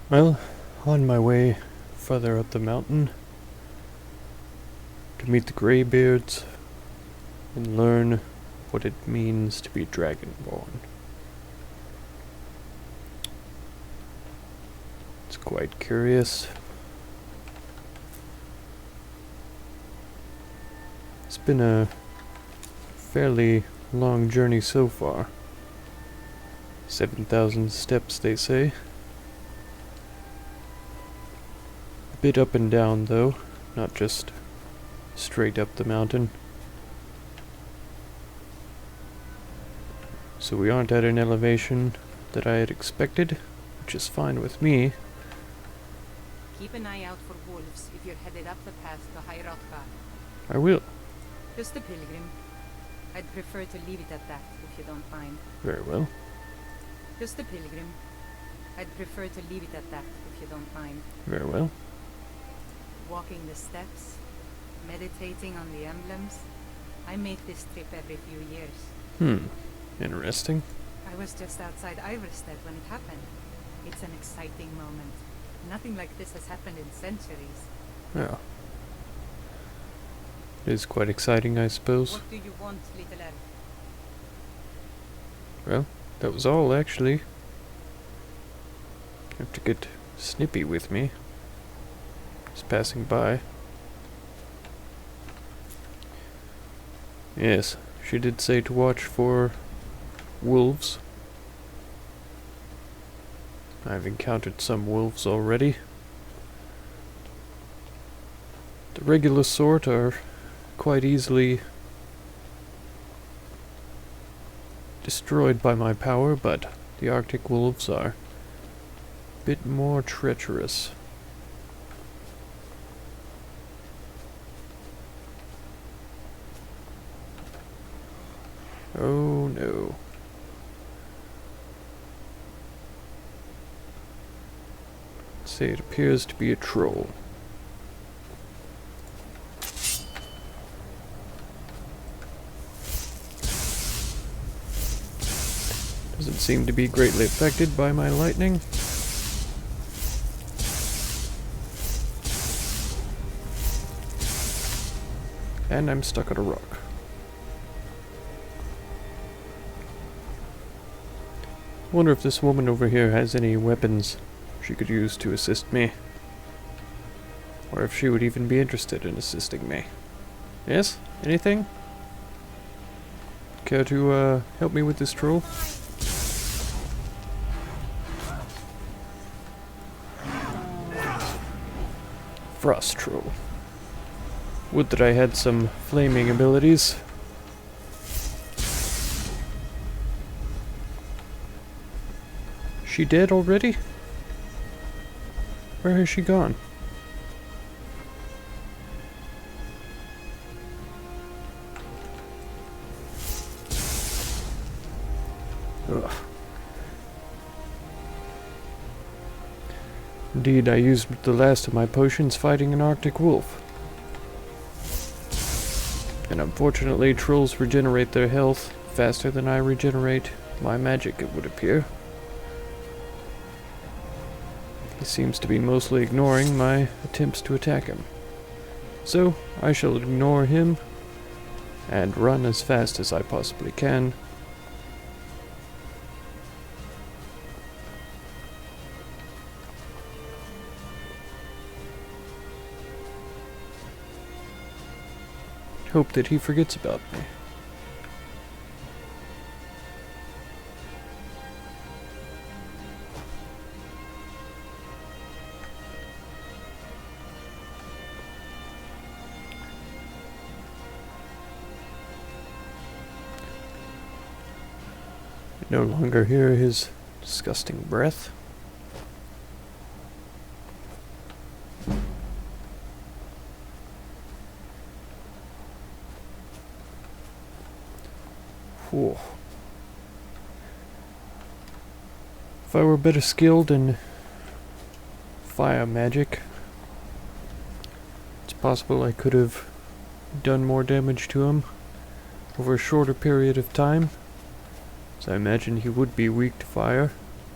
Well, on my way further up the mountain to meet the Greybeards and learn what it means to be dragonborn. It's quite curious. It's been a fairly long journey so far. 7,000 steps, they say. A bit up and down, though, not just straight up the mountain. So we aren't at an elevation that I had expected, which is fine with me. Keep an eye out for wolves if you're headed up the path to High Hrothgar. I will. Just a pilgrim. I'd prefer to leave it at that, if you don't mind. Very well. Just a pilgrim. I'd prefer to leave it at that, if you don't mind. Very well. Walking the steps, meditating on the emblems. I make this trip every few years. Interesting. I was just outside Ivarstead when it happened. It's an exciting moment. Nothing like this has happened in centuries. Yeah. It is quite exciting, I suppose. What do you want, little elf? Well, that was all, actually. Have to get snippy with me. Just passing by. Yes, she did say to watch for wolves. I've encountered some wolves already. The regular sort are quite easily destroyed by my power, but the Arctic wolves are a bit more treacherous. Oh no. Say it appears to be a troll. Doesn't seem to be greatly affected by my lightning. And I'm stuck on a rock. Wonder if this woman over here has any weapons she could use to assist me. Or if she would even be interested in assisting me. Yes? Anything? Care to help me with this troll? Frost troll. Would that I had some flaming abilities. She dead already? Where has she gone? Ugh. Indeed, I used the last of my potions fighting an Arctic wolf. And unfortunately, trolls regenerate their health faster than I regenerate my magic, it would appear. He seems to be mostly ignoring my attempts to attack him. So, I shall ignore him and run as fast as I possibly can. Hope that he forgets about me. I no longer hear his disgusting breath. Whew. If I were better skilled in fire magic, it's possible I could have done more damage to him over a shorter period of time. So I imagine he would be weak to fire,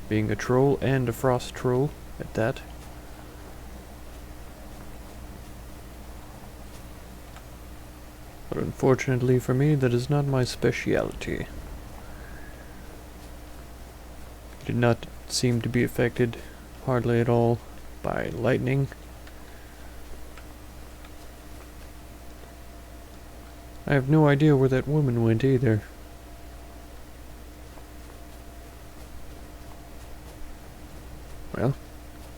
being a troll and a frost troll. at that. But unfortunately for me, that is not my speciality. He did not seem to be affected hardly at all by lightning. I have no idea where that woman went either. Well,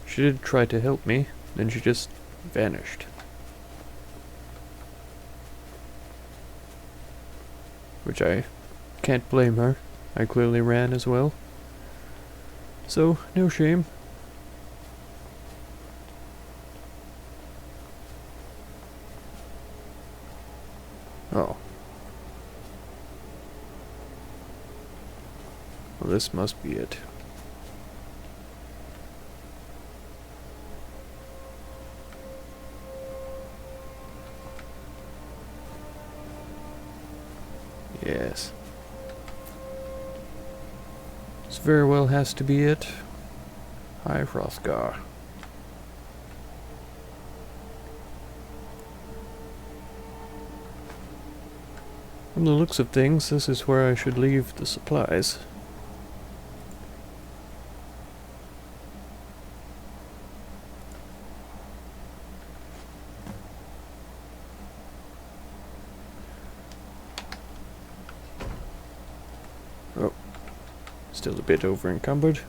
she did try to help me, then she just vanished. Which I can't blame her. I clearly ran as well. So, no shame. Oh. Well, this must be it. Yes. This very well has to be it. High Hrothgar. From the looks of things, this is where I should leave the supplies. Oh, still a bit over encumbered.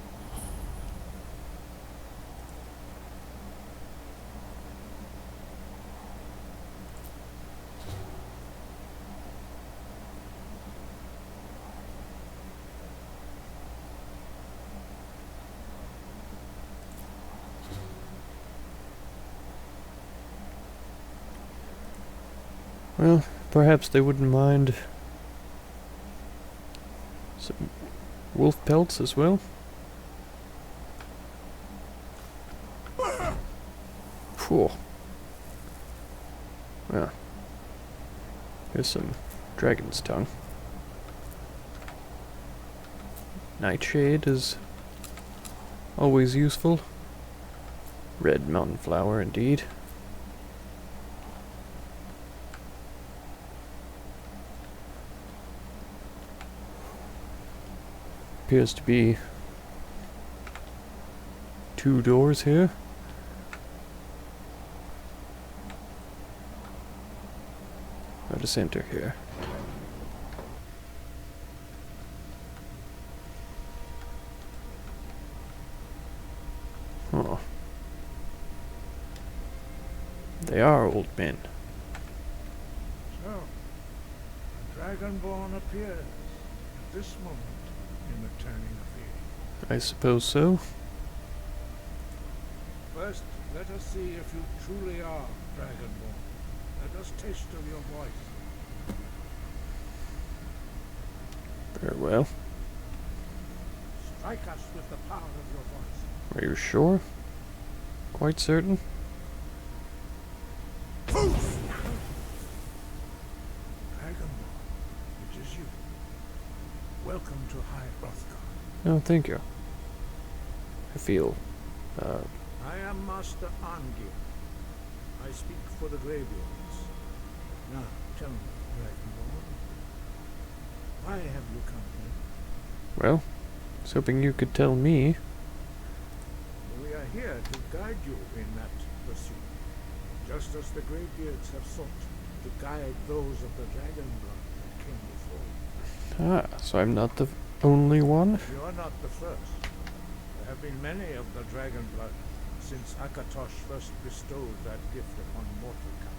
Well, perhaps they wouldn't mind some wolf pelts as well. Phew. Well, here's some dragon's tongue. Nightshade is always useful. Red mountain flower indeed. Appears to be 2 doors here. How to enter here. Oh. They are old men. So, a dragonborn appears at this moment in the turning of the age. I suppose so. First, let us see if you truly are dragonborn. Let us taste of your voice. Very well. Strike us with the power of your voice. Are you sure? Quite certain? Dragonborn, it is you. Welcome to High Hrothgar. No, thank you. I feel, I am Master Angir. I speak for the Greybeards. Now, tell me, Dragonborn, why have you come here? well, I was hoping you could tell me. We are here to guide you in that pursuit, just as the Greybeards have sought to guide those of the dragon blood that came before you. Ah, so I'm not the only one? You are not the first. There have been many of the dragon blood since Akatosh first bestowed that gift upon mortal kind.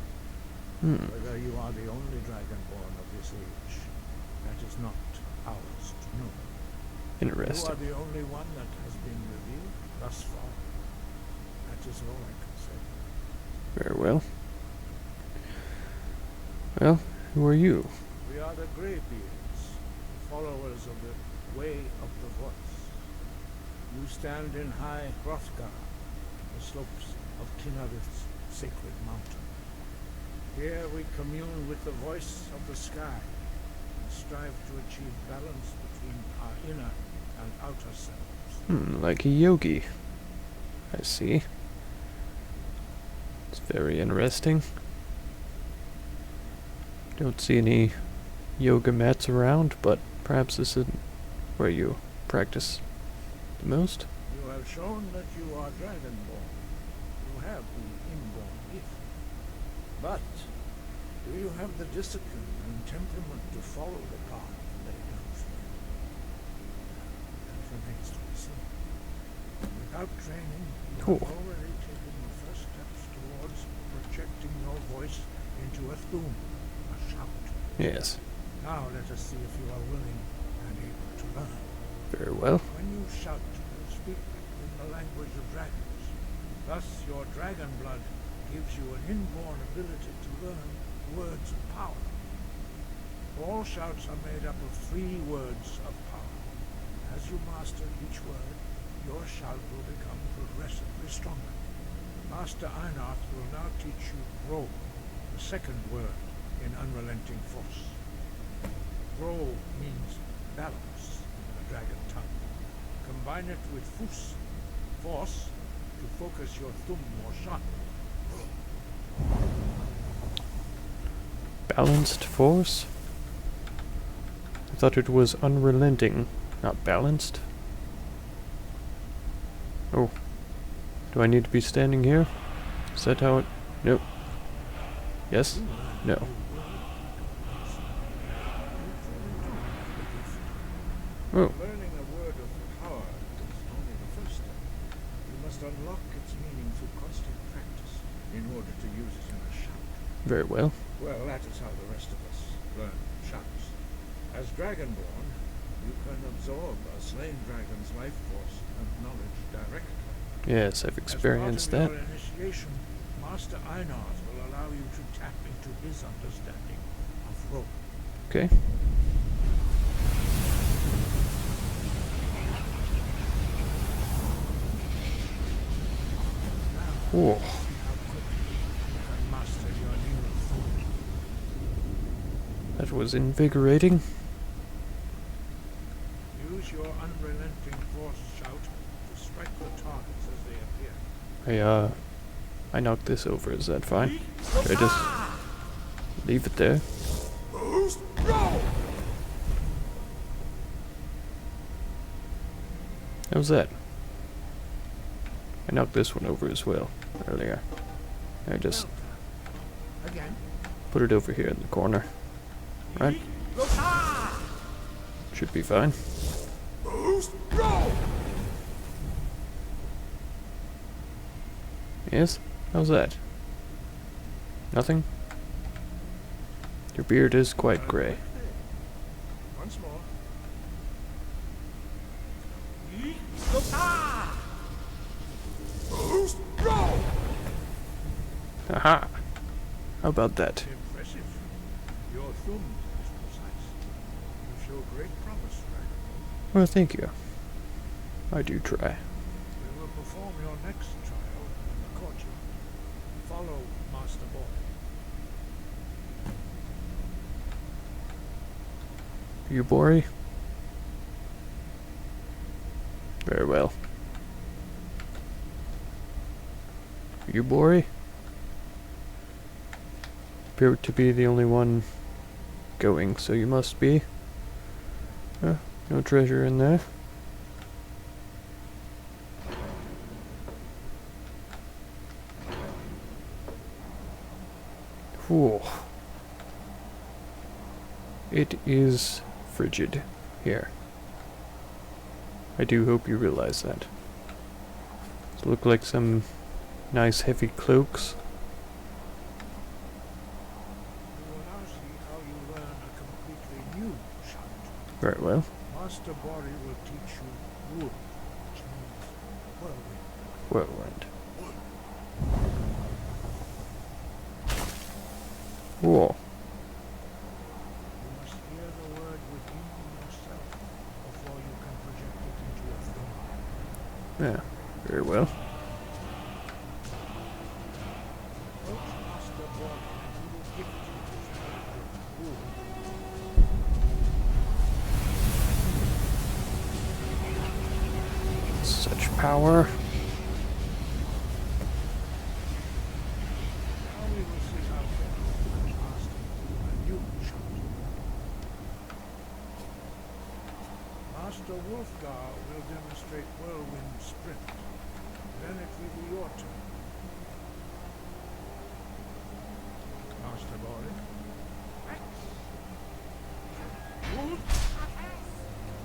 Whether you are the only dragonborn of this age, that is not ours to know. Interesting. You are the only one that has been revealed thus far. That is all I can say. Very well. Well, who are you? We are the Greybeards, followers of the Way of the Voice. You stand in High Hrothgar, the slopes of Kinarith's sacred mountain. Here we commune with the voice of the sky and strive to achieve balance between our inner and outer selves. Like a yogi. I see. It's very interesting. Don't see any yoga mats around, but perhaps this isn't where you practice the most. You have shown that you are dragonborn. You have the inborn gift. But do you have the discipline and temperament to follow the path laid out for you? That remains to be seen. Without training, you Cool. have already taken the first steps towards projecting your voice into a thum, a shout. Yes. Now let us see if you are willing and able to learn. Very well. When you shout, you speak in the language of dragons. Thus, your dragon blood gives you an inborn ability to learn words of power. All shouts are made up of 3 words of power. As you master each word, your shout will become progressively stronger. Master Einarth will now teach you Grow, the second word in unrelenting force. Grow means balance in the dragon tongue. Combine it with Fus, force, to focus your thumb more sharply. Balanced force? I thought it was unrelenting, not balanced. Oh. Do I need to be standing here? Is that how it... Nope. Yes? No. Oh. Learning a word of power is only the first step. You must unlock its meaning through constant practice in order to use it in a shout. Very well. Well, that is how the rest of us learn shouts. As dragonborn, you can absorb a slain dragon's life force and knowledge directly. Yes, I've experienced that. As part of your initiation, Master Einarth will allow you to tap into his understanding of rope. Okay. Whoa. See how quickly you can master your new thum. That was invigorating. Use your unrelenting force shout to strike the targets as they appear. I knocked this over, is that fine? Should I just leave it there? How's that? I knocked this one over as well, earlier. I just Again. put it over here in the corner. Right? Should be fine. Yes? How's that? Nothing? Your beard is quite grey. Once more. Aha! How about that? Impressive. Your thumb is precise. You show great promise, Dragon. Well, thank you. I do try. We will perform your next trial in the courtyard. Follow Master Boy. You, Bori? Very well. You, Bori? Appear to be the only one going, so you must be. No treasure in there. Whew. It is frigid here. I do hope you realize that. These look like some nice heavy cloaks. You will now see how you learn a completely new shout. Very well. Master Bori will teach you wood, which means whirlwind. Whirlwind. Whoa. You must hear the word within yourself before you can project it into a thumb. Yeah, very well. Approach Master Bori and he will gift you with wood. Such power. Master Hrothgar will demonstrate whirlwind sprint. Then it will be your turn. Master Boris.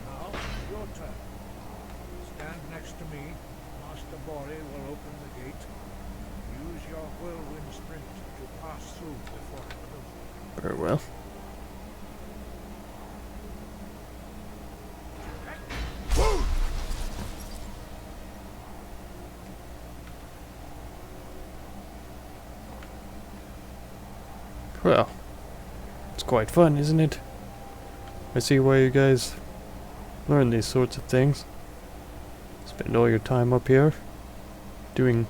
Now, your turn. Stand next to me. Master Bori will open the gate. Use your whirlwind sprint to pass through before it closes. Very well. Well, it's quite fun, isn't it? I see why you guys learn these sorts of things. Spend all your time up here doing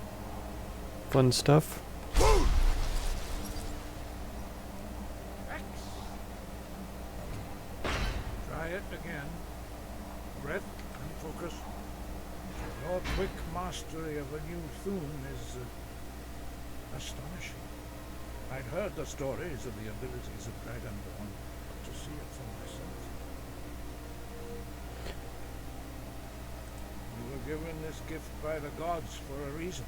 fun stuff. Try it again. Breath and focus. Your quick mastery of a new thune is astonishing. I'd heard the stories of the abilities of dragonborn, but to see it for myself. You were given this gift by the gods for a reason.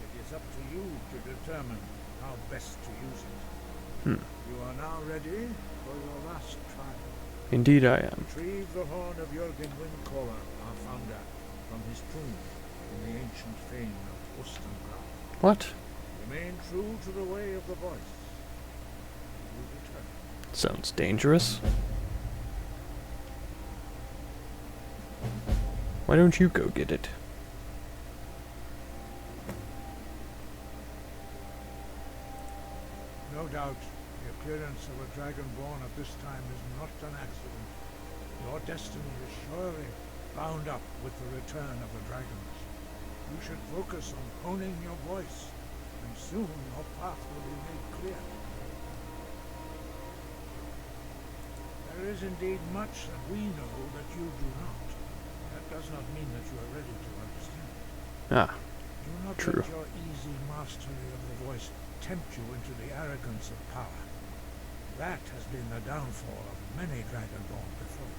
It is up to you to determine how best to use it. You are now ready for your last trial. Indeed I am. Retrieve the horn of Jürgen Windcaller, our founder, from his tomb in the ancient fane of Ostengrad. What? Remain true to the way of the voice. You return. Sounds dangerous. Why don't you go get it? No doubt, the appearance of a dragonborn at this time is not an accident. Your destiny is surely bound up with the return of the dragons. You should focus on honing your voice, and soon your path will be made clear. There is indeed much that we know that you do not. That does not mean that you are ready to understand. Ah, Do not true. let your easy mastery of the voice tempt you into the arrogance of power. That has been the downfall of many dragonborn before.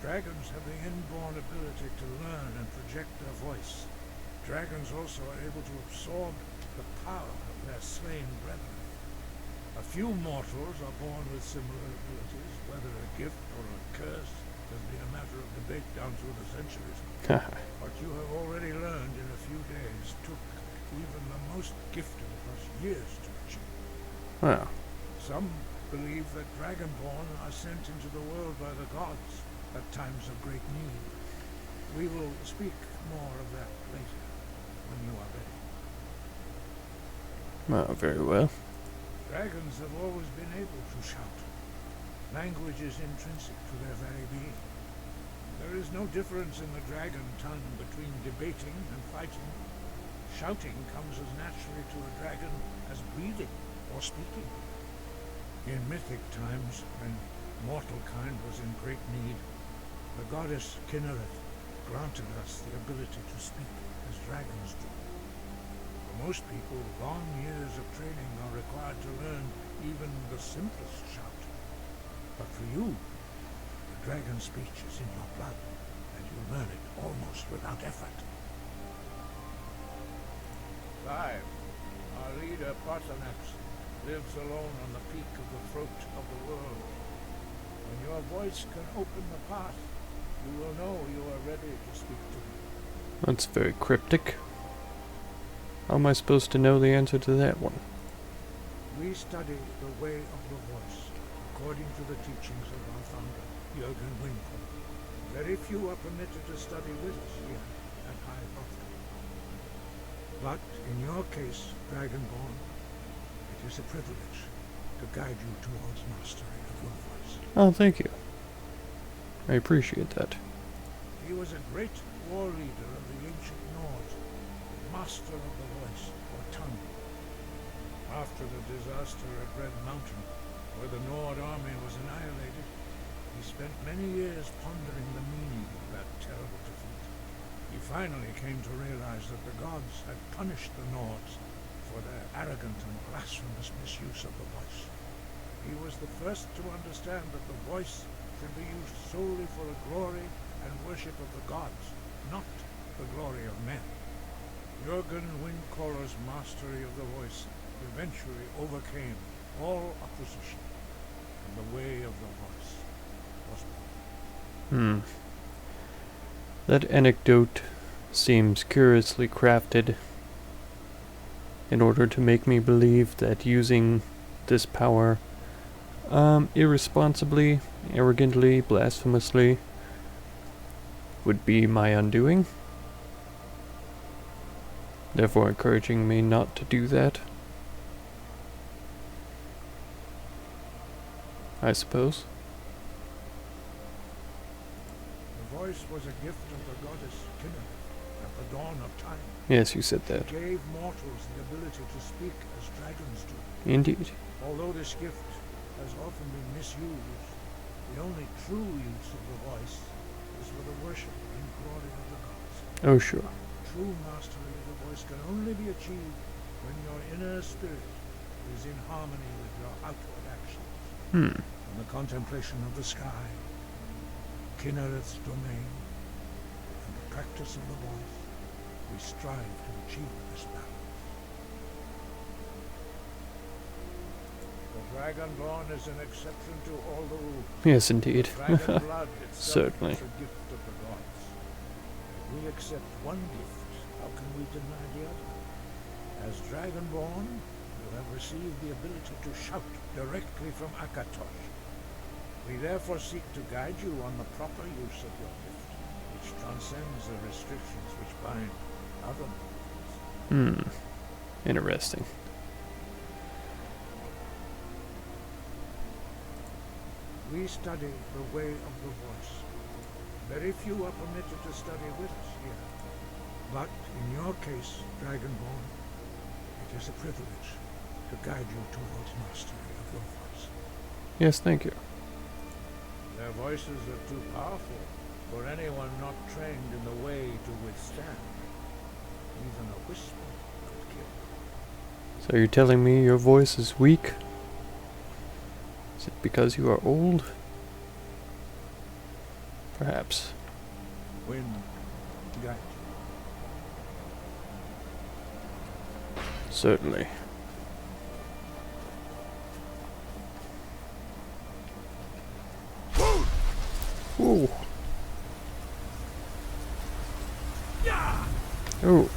Dragons have the inborn ability to learn and project their voice. Dragons also are able to absorb the power of their slain brethren. A few mortals are born with similar abilities, whether a gift or a curse has been a matter of debate down through the centuries. What you have already learned in a few days took even the most gifted of us years to achieve. Well, Some believe that dragonborn are sent into the world by the gods at times of great need. We will speak more of that later, when you are ready. well, very well. Dragons have always been able to shout. Language is intrinsic to their very being. There is no difference in the dragon tongue between debating and fighting. Shouting comes as naturally to a dragon as breathing or speaking. In mythic times, when mortal kind was in great need, the goddess Kinnereth granted us the ability to speak as dragons do. For most people, long years of training are required to learn even the simplest shout. But for you, the dragon speech is in your blood, and you learn it almost without effort. 5. Our leader, Paarthurnax, lives alone on the peak of the throat of the world. When your voice can open the path, you will know you are ready to speak to him. That's very cryptic. How am I supposed to know the answer to that one? We study the way of the voice, according to the teachings of our founder, Jürgen Windcaller. Very few are permitted to study with us here at High Hrothgar. But in your case, Dragonborn, it is a privilege to guide you towards mastery of your voice. Oh, thank you. I appreciate that. He was a great war leader of the ancient Nords, master of the voice, or tongue. After the disaster at Red Mountain, where the Nord army was annihilated, he spent many years pondering the meaning of that terrible defeat. He finally came to realize that the gods had punished the Nords for their arrogant and blasphemous misuse of the voice. He was the first to understand that the voice should be used solely for the glory and worship of the gods, not the glory of men. Jürgen Windcaller's mastery of the voice eventually overcame all opposition, and the way of the voice was born. That anecdote seems curiously crafted in order to make me believe that using this power irresponsibly, arrogantly, blasphemously would be my undoing, therefore encouraging me not to do that, I suppose. The voice was a gift of the goddess Kinnereth at the dawn of time. Yes, you said that. It gave mortals the ability to speak as dragons do. Indeed. Although this gift has often been misused, the only true use of the voice is for the worship and glory of the gods. Oh, sure. True mastery of the voice can only be achieved when your inner spirit is in harmony with your outward actions. In the contemplation of the sky, Kinnereth's domain, and the practice of the voice, we strive to achieve this balance. The dragonborn is an exception to all the rules. Yes, indeed. Dragon blood itself Certainly. is a gift of the gods. If we accept one gift, how can we deny the other? As dragonborn, you have received the ability to shout directly from Akatosh. We therefore seek to guide you on the proper use of your gift, which transcends the restrictions which bind other mortals. Interesting. We study the way of the voice. Very few are permitted to study with us here. But in your case, Dragonborn, it is a privilege to guide you towards mastery of your voice. Yes, thank you. Their voices are too powerful for anyone not trained in the way to withstand. Even a whisper could kill. So you're telling me your voice is weak? Is it because you are old? Perhaps. Wind guide you. Certainly. Ooh. Oh.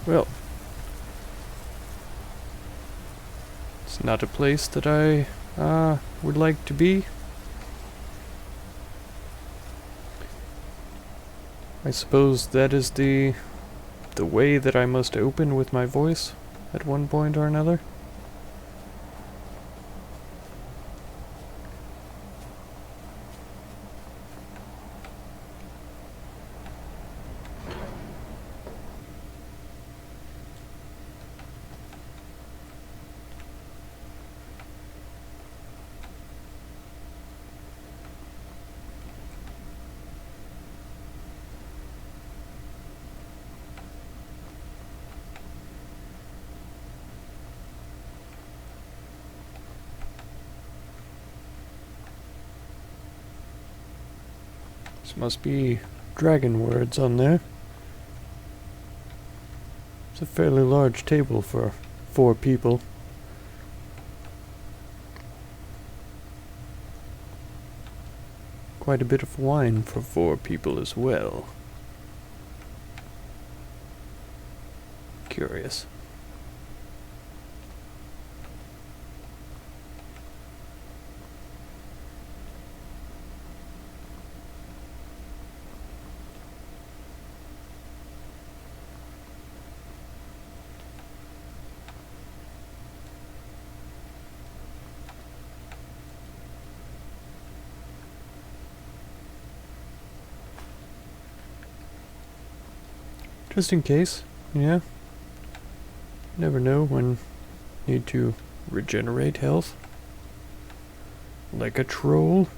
Well. It's not a place that I would like to be. I suppose that is the way that I must open with my voice at one point or another. This must be dragon words on there. It's a fairly large table for 4 people. Quite a bit of wine for 4 people as well. Curious. Just in case, yeah. Never know when need to regenerate health. Like a troll.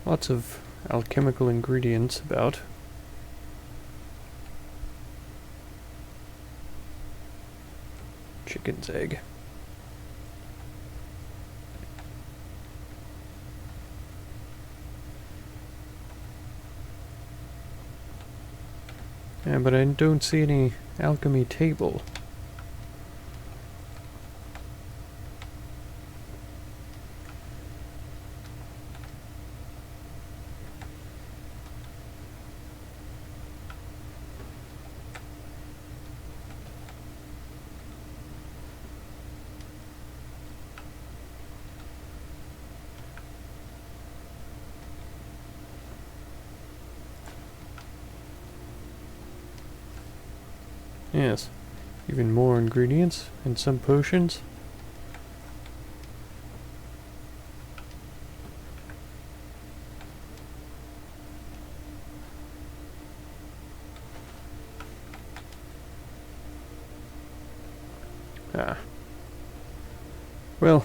Lots of alchemical ingredients about. chicken's egg. Yeah, but I don't see any alchemy table. Yes, even more ingredients and some potions. Ah. Well.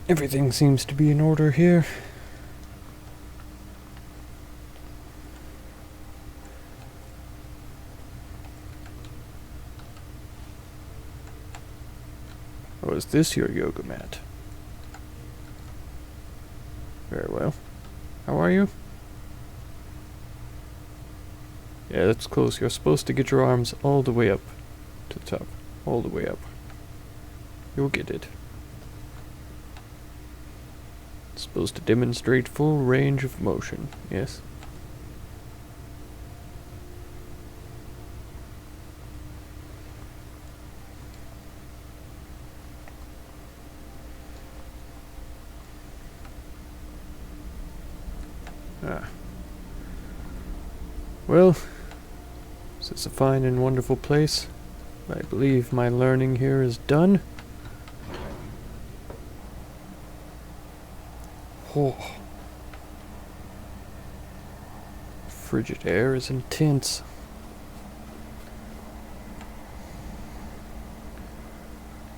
Everything seems to be in order here. Oh, is this your yoga mat? Very well. How are you? Yeah, that's close. You're supposed to get your arms all the way up to the top. All the way up. You'll get it. It's supposed to demonstrate full range of motion. Yes. Ah. Well, this is a fine and wonderful place. I believe my learning here is done. Oh. Frigid air is intense.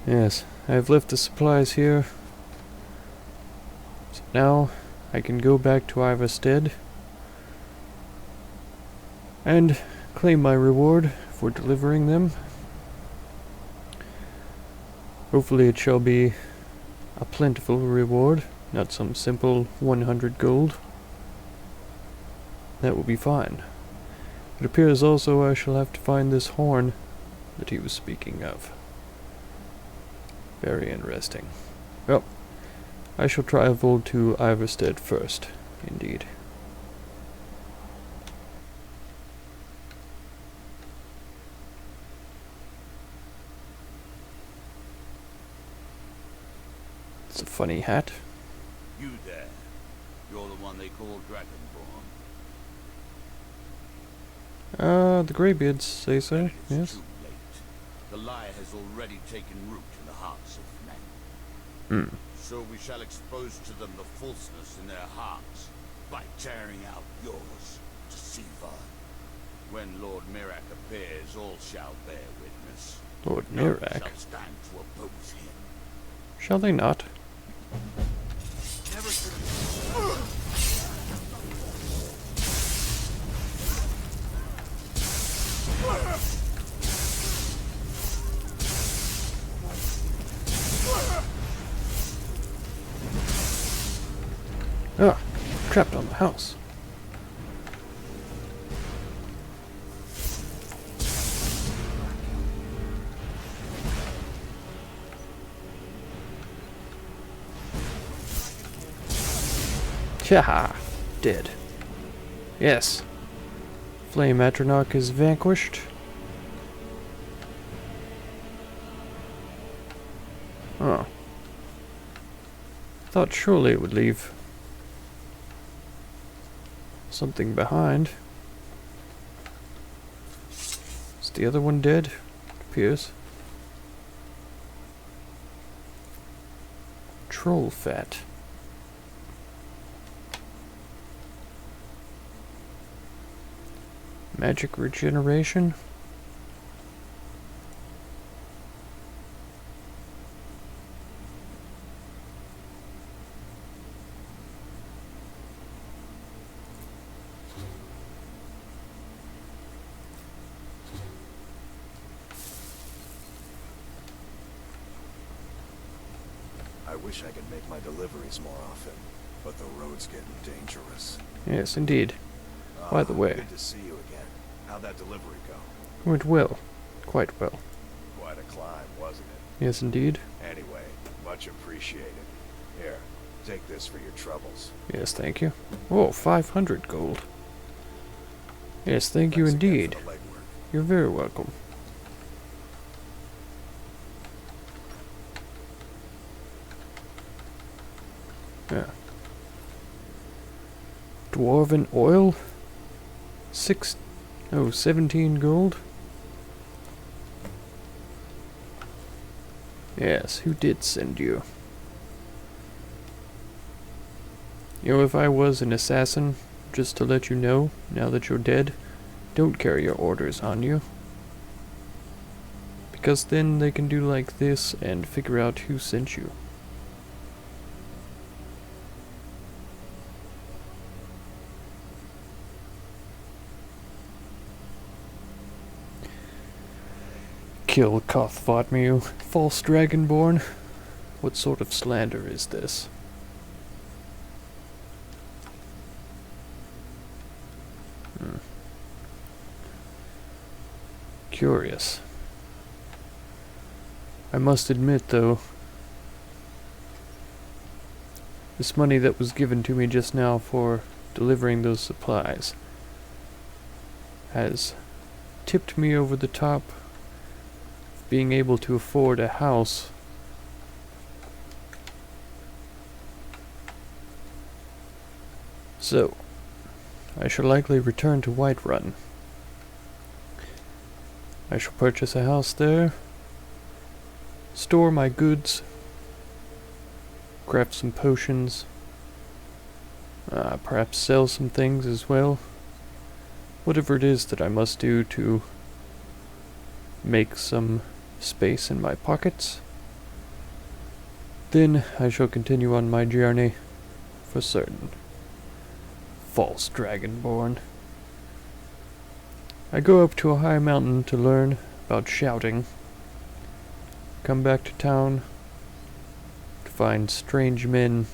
Yes, I've left the supplies here. So now I can go back to Ivarstead and claim my reward for delivering them. Hopefully it shall be a plentiful reward, not some simple 100 gold. That will be fine. It appears also I shall have to find this horn that he was speaking of. Very interesting. Well, I shall travel to Ivarstead first, indeed. It's a funny hat. You there. You're the one they call dragonborn. The Greybeards say so, Then it's yes. too late. The lie has already taken root in the hearts of men. Hmm. So we shall expose to them the falseness in their hearts by tearing out yours, deceiver. When Lord Mirac appears, all shall bear witness. Lord None Mirac? shall stand to oppose him. Shall they not? Never Ah, trapped on the house. Chaha! Dead. Yes. Flame Atronach is vanquished. Oh. Thought surely it would leave something behind. Is the other one dead? It appears. Troll fat. Magic regeneration? I wish I could make my deliveries more often, but the road's getting dangerous. Yes, indeed. By the way, Good to see you again. How'd that delivery go? went well. Quite well. Quite a climb, wasn't it? Yes, indeed. Anyway, much appreciated. Here, take this for your troubles. Yes, thank you. Oh, 500 gold. Yes, thank you Thanks again indeed. for the legwork. You're very welcome. Yeah. Dwarven oil? 17 gold? Yes, who did send you? You know, if I was an assassin, just to let you know, now that you're dead, don't carry your orders on you. Because then they can do like this and figure out who sent you. Kill Kothvatmu, false dragonborn. What sort of slander is this? Curious. I must admit, though, this money that was given to me just now for delivering those supplies has tipped me over the top of being able to afford a house. So, I shall likely return to Whiterun. I shall purchase a house there, store my goods, craft some potions, perhaps sell some things as well. Whatever it is that I must do to make some space in my pockets. Then I shall continue on my journey for certain. False dragonborn. I go up to a high mountain to learn about shouting. Come back to town to find strange men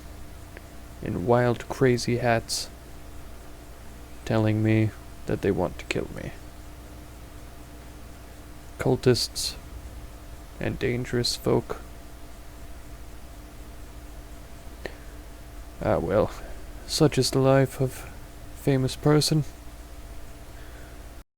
in wild, crazy hats telling me that they want to kill me. Cultists and dangerous folk. Ah well, such is the life of a famous person.